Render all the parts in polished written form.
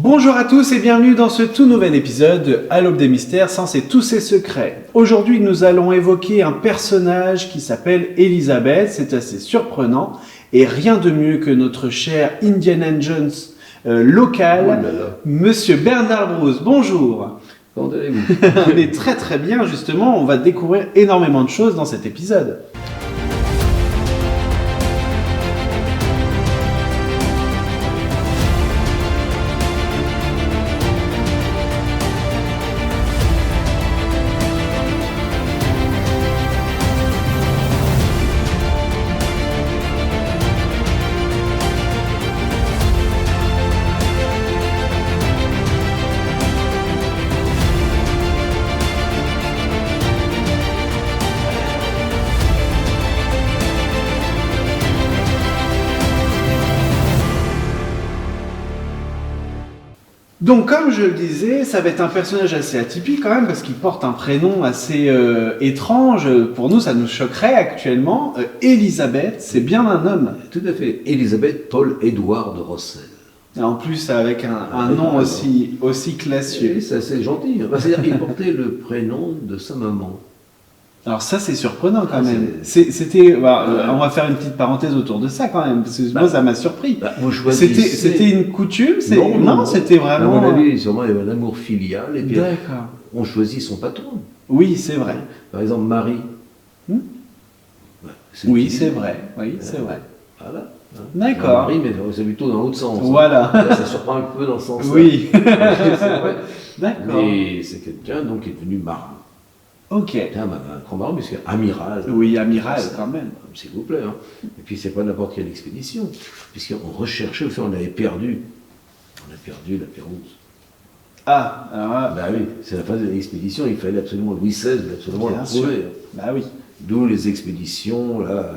Bonjour à tous et bienvenue dans ce tout nouvel épisode de À l'aube des mystères, Sens et tous ses secrets. Aujourd'hui, nous allons évoquer un personnage qui s'appelle Elisabeth, c'est assez surprenant, et rien de mieux que notre cher Indiana Jones local, Monsieur Bernard Brousse. Bonjour. Comment allez-vous? On est très très bien, justement, on va découvrir énormément de choses dans cet épisode. Donc, comme je le disais, ça va être un personnage assez atypique quand même, parce qu'il porte un prénom assez étrange. Pour nous, ça nous choquerait actuellement. Elisabeth, c'est bien un homme. Tout à fait. Elisabeth Paul Edward Rossel. Et en plus, avec un nom aussi classieux. C'est assez gentil. C'est-à-dire qu'il portait le prénom de sa maman. Alors ça, c'est surprenant quand même. C'était, on va faire une petite parenthèse autour de ça quand même, parce que moi, ça m'a surpris. C'était une coutume? Non, c'était vraiment... À mon avis, sûrement, il y avait un amour filial. Et puis, d'accord. On choisit son patron. Oui, c'est vrai. Par exemple, Marie. Oui, c'est vrai. Oui, c'est vrai. Voilà. D'accord. Marie, mais c'est plutôt dans l'autre sens. Voilà. Là, ça surprend un peu dans ce sens-là. Oui. C'est vrai. D'accord. Mais c'est quelqu'un donc qui est devenu marin. Ok. Un grand marin, puisque amiral. Oui, amiral quand même. S'il vous plaît. Hein. Et puis c'est pas n'importe quelle expédition, puisqu'on recherchait, au fait, on avait perdu. On a perdu la Pérouse. Ah, alors là... Bah oui, c'est la phase de l'expédition, il fallait absolument Louis XVI, absolument le trouver. Bah oui. D'où les expéditions, là,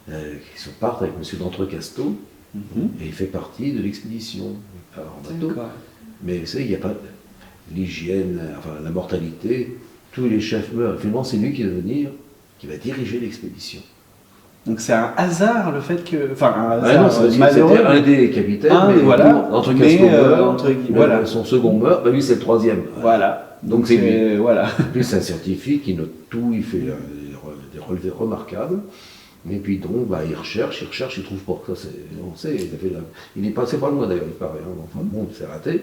qui se partent avec M. d'Entrecasteaux, et il fait partie de l'expédition. Il part en bateau. Mais vous savez, il n'y a pas l'hygiène, enfin la mortalité. Tous les chefs meurent. Finalement, c'est lui qui va diriger l'expédition. Donc c'est un hasard le fait que... Enfin, un hasard malheureux. C'était un des capitaines, mais voilà. D'Entrecasteaux meurt, voilà. Son second meurt, lui c'est le troisième. Voilà. Donc c'est lui. Voilà. En plus, c'est un scientifique, il note tout, il fait des relevés remarquables. Et puis donc, il recherche, il trouve pas. Ça, on sait, il est passé par le mois d'ailleurs, il paraît. Hein. Enfin bon, c'est raté.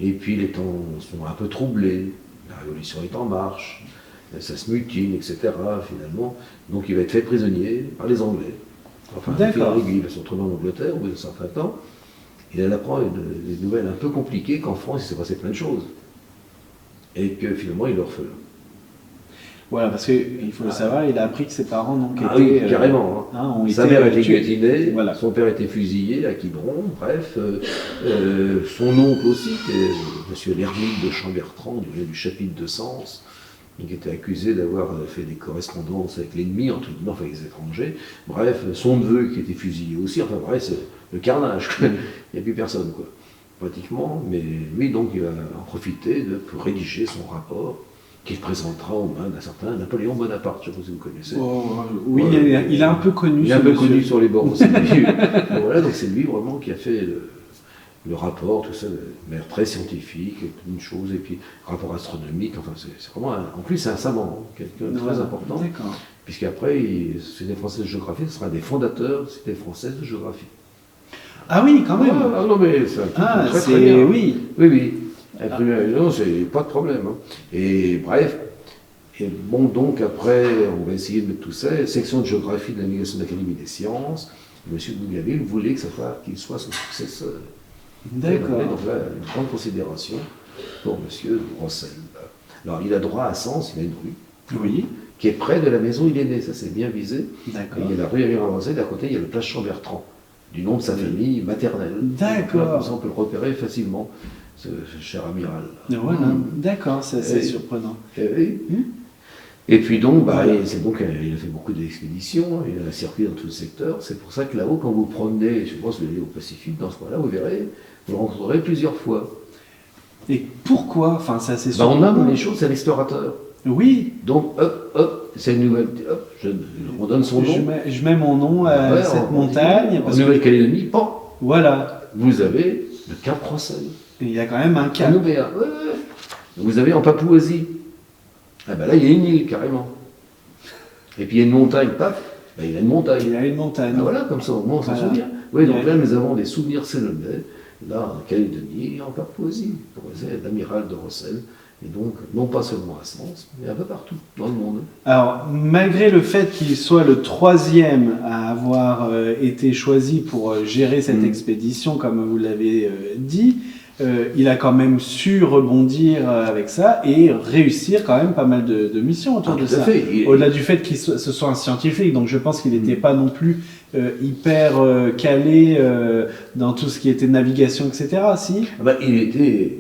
Et puis les temps sont un peu troublés. La révolution est en marche, ça se mutine, etc. finalement. Donc il va être fait prisonnier par les Anglais. Enfin, il va se retrouver en Angleterre au bout d'un certain temps. Il apprend des nouvelles un peu compliquées qu'en France il s'est passé plein de choses. Et que finalement il est orphelin. Voilà, parce qu'il faut le savoir, il a appris que ses parents n'ont qu'été... Ah oui, carrément. Sa mère était guillotinée, voilà. Son père était fusillé à Quiberon, bref. Son oncle aussi, qui est M. l'ermite de Chambertrand, du chapitre de Sens, qui était accusé d'avoir fait des correspondances avec l'ennemi, entre guillemets, enfin avec les étrangers. Bref, son neveu qui était fusillé aussi, enfin bref, c'est le carnage. Il n'y a plus personne, quoi, pratiquement. Mais lui, donc, il va en profiter pour rédiger son rapport, qu'il présentera aux mains d'un certain Napoléon Bonaparte, je ne sais pas si vous connaissez. Oui, il est un peu connu. Il est un peu connu sur les bords aussi. Voilà, donc c'est lui vraiment qui a fait le rapport, tout ça, de manière très scientifique, une chose, et puis rapport astronomique, enfin c'est vraiment, en plus c'est un savant, quelqu'un de très important, puisqu'après, Société française de géographie, ce sera des fondateurs de Société française de géographie. Ah oui, quand même. Ah non mais c'est un truc très bien. Oui. Oui. Non, c'est pas de problème. Hein. Et bref, et bon, donc après, on va essayer de mettre tout ça. Section de géographie de la navigation de l'Académie des sciences. M. Bougainville voulait qu'il soit son successeur. D'accord. Donc là, une grande considération pour M. Rossel. Alors, il a droit à Sens, il a une rue. Oui. Qui est près de la maison où il est né, ça c'est bien visé. D'accord. Et il y a la rue Amiral Rossel, à côté, il y a le place Chambertrand, du nom de sa famille maternelle. D'accord. Comme ça, on peut le repérer facilement. Ce cher amiral. Voilà, d'accord, c'est surprenant. Et puis donc, il a fait beaucoup d'expéditions, il a circulé dans tout le secteur. C'est pour ça que là-haut, quand vous promenez, je pense que vous allez au Pacifique, dans ce coin-là, vous verrez, vous le rencontrerez plusieurs fois. Et pourquoi? Enfin, ça c'est surprenant. On nomme les choses, c'est l'explorateur. Oui. Donc, c'est une nouvelle. On donne son nom. Je mets mon nom à cette montagne. En Nouvelle-Calédonie, voilà. Vous avez le Cap Rossel. Et il y a quand même un À cap. Nouméa. Ouais, ouais. Donc vous avez en Papouasie. Ah ben là, il y a une île, carrément. Et puis il y a une montagne, paf, ben, il y a une montagne. Il y a une montagne. Ah, voilà, comme ça, au moins on s'en Voilà. souvient. Oui, donc Ouais. là, nous avons des souvenirs sénonais, là, en Calédonie et en Papouasie. L'amiral de Rossel. Et donc, non pas seulement à Sens, mais un peu partout dans le monde. Alors, malgré le fait qu'il soit le 3e à avoir été choisi pour gérer cette expédition, comme vous l'avez dit, il a quand même su rebondir avec ça et réussir quand même pas mal de missions autour de Tout à ça. fait. Au-delà du fait qu'il ce soit un scientifique, donc je pense qu'il n'était pas non plus hyper calé dans tout ce qui était navigation, etc. Si Ah ben, il était...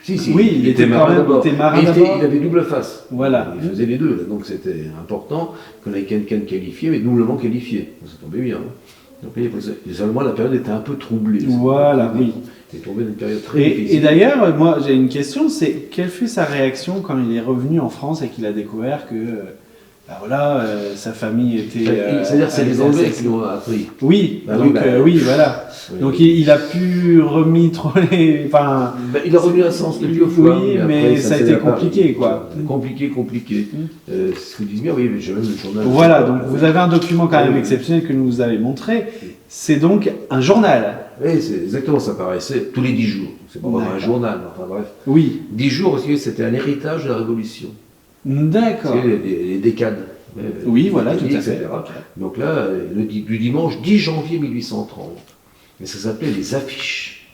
Si, Oui, il était marin quand même- d'abord. il était marin Mais d'abord. il avait double face. Voilà. Il faisait les deux, là. Donc c'était important qu'on ait quelqu'un de qualifié, mais doublement qualifié. Ça tombait bien. Hein. Donc les Allemands, la période était un peu troublée. Voilà, oui. Il est tombé dans une période très Et difficile. d'ailleurs, moi j'ai une question, c'est quelle fut sa réaction quand il est revenu en France et qu'il a découvert que bah voilà, sa famille était... C'est-à-dire que c'est les était Anglais assez- qui l'ont appris. Oui, Bah donc oui, bah, oui, voilà. Oui. Donc il a pu remis trop les... Enfin, Ben, il a revenu à Sens quelques fois. Oui, mais après, ça a s'est été à Paris. compliqué, quoi. Compliqué. C'est ce que disent bien, oui, mais j'ai même le journal. voilà, donc vous avez un document quand même Oui. exceptionnel que nous vous avez montré. C'est donc un journal. Oui, c'est exactement, ça paraissait tous les 10 jours. C'est pas vraiment un D'accord. journal, mais enfin bref. Oui, 10 jours, parce que c'était un héritage de la Révolution. d'accord. C'est les décades. Oui, voilà, tout à etc. fait. Donc là, du dimanche 10 janvier 1830. Mais ça s'appelait les affiches.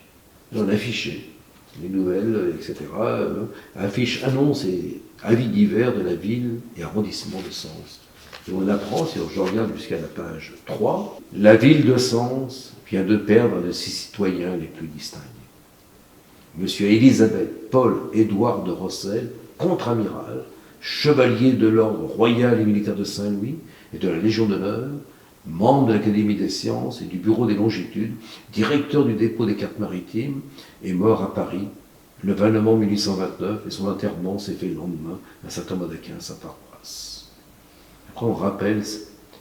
On affichait les nouvelles, etc. Affiches, annonces et avis divers de la ville et arrondissement de Sens. Et on apprend, si je regarde jusqu'à la page 3, la ville de Sens vient de perdre de ses citoyens les plus distingués. Monsieur Élisabeth Paul Édouard de Rossel, contre-amiral, chevalier de l'ordre royal et militaire de Saint-Louis et de la Légion d'honneur, membre de l'Académie des sciences et du Bureau des longitudes, directeur du dépôt des cartes maritimes, est mort à Paris le 20 novembre 1829 et son enterrement s'est fait le lendemain à Saint-Thomas-d'Aquin, sa paroisse. Après on rappelle,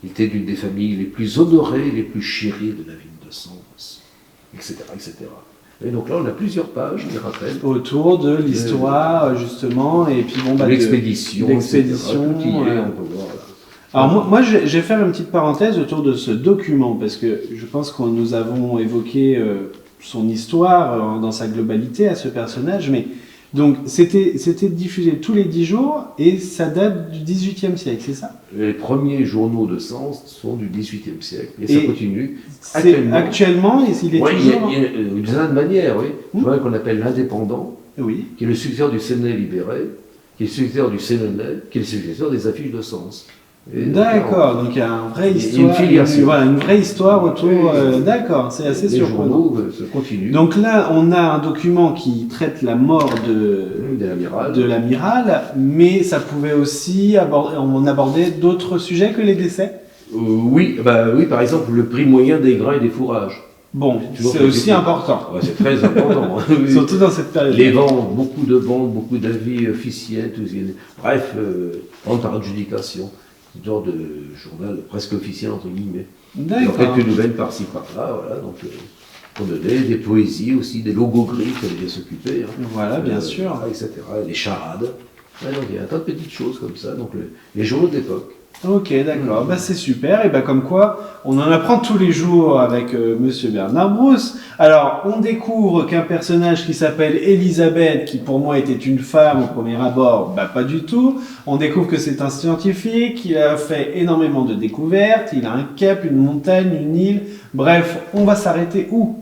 il était d'une des familles les plus honorées et les plus chéries de la ville de Sens, etc. etc. Et donc là on a plusieurs pages qui rappellent Autour de l'histoire, justement, et puis bon, bah, l'expédition, l'expédition, etc. Tout y est, ouais. on peut voir là. Alors moi je vais faire une petite parenthèse autour de ce document, parce que je pense que nous avons évoqué son histoire dans sa globalité à ce personnage, mais donc c'était diffusé tous les 10 jours, et ça date du XVIIIe siècle, c'est ça? Les premiers journaux de Sens sont du XVIIIe siècle, et ça continue. Actuellement, il est Ouais, toujours... il y a une dizaine de manières, oui. Je vois qu'on appelle l'Indépendant, Oui, qui est le successeur du Sénat libéré, qui est le successeur du Sénonais, qui est le successeur des affiches de Sens. Et d'accord, donc il y a une vraie il y a histoire, une filiation. voilà, une vraie histoire autour... Oui. D'accord, c'est assez les surprenant. journaux se continuent. Donc là, on a un document qui traite la mort de l'amiral. de l'amiral, mais ça pouvait aussi aborder, on abordait d'autres sujets que les décès. Oui, par exemple, le prix moyen des grains et des fourrages. Bon, Toujours c'est très aussi utile. important, Ouais, c'est très important. Oui. surtout dans cette période. Les ventes, beaucoup de ventes, beaucoup d'avis officiels, bref, vente par adjudication, une sorte de journal presque officiel entre guillemets. Alors, D'accord. quelques nouvelles par-ci par-là, voilà, donc on donnait des poésies aussi, des logogries, il fallait bien s'occuper. Hein. Voilà, bien sûr. Etc. Des charades. Ouais, donc, il y a un tas de petites choses comme ça, donc les journaux de l'époque. Ok, d'accord. Bah, c'est super. Et bah, comme quoi, on en apprend tous les jours avec Monsieur Bernard Brousse. Alors, on découvre qu'un personnage qui s'appelle Elisabeth, qui pour moi était une femme au premier abord, bah pas du tout. On découvre que c'est un scientifique, qui a fait énormément de découvertes. Il a un cap, une montagne, une île. Bref, on va s'arrêter où?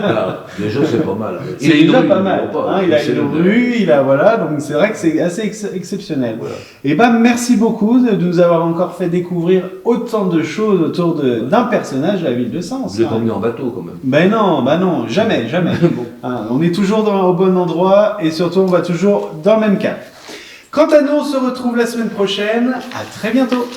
Alors, déjà, c'est pas mal. Hein. C'est une déjà rue, pas mal. pas, Il a c'est une le- rue, il a voilà, donc c'est vrai que c'est assez exceptionnel. Voilà. Et ben merci beaucoup de nous avoir encore fait découvrir autant de choses autour d'un personnage de la ville de Sens. Vous êtes emmené en bateau quand même. Ben non, jamais. Bon. Hein, on est toujours au bon endroit et surtout on va toujours dans le même cap. Quant à nous, on se retrouve la semaine prochaine. À très bientôt.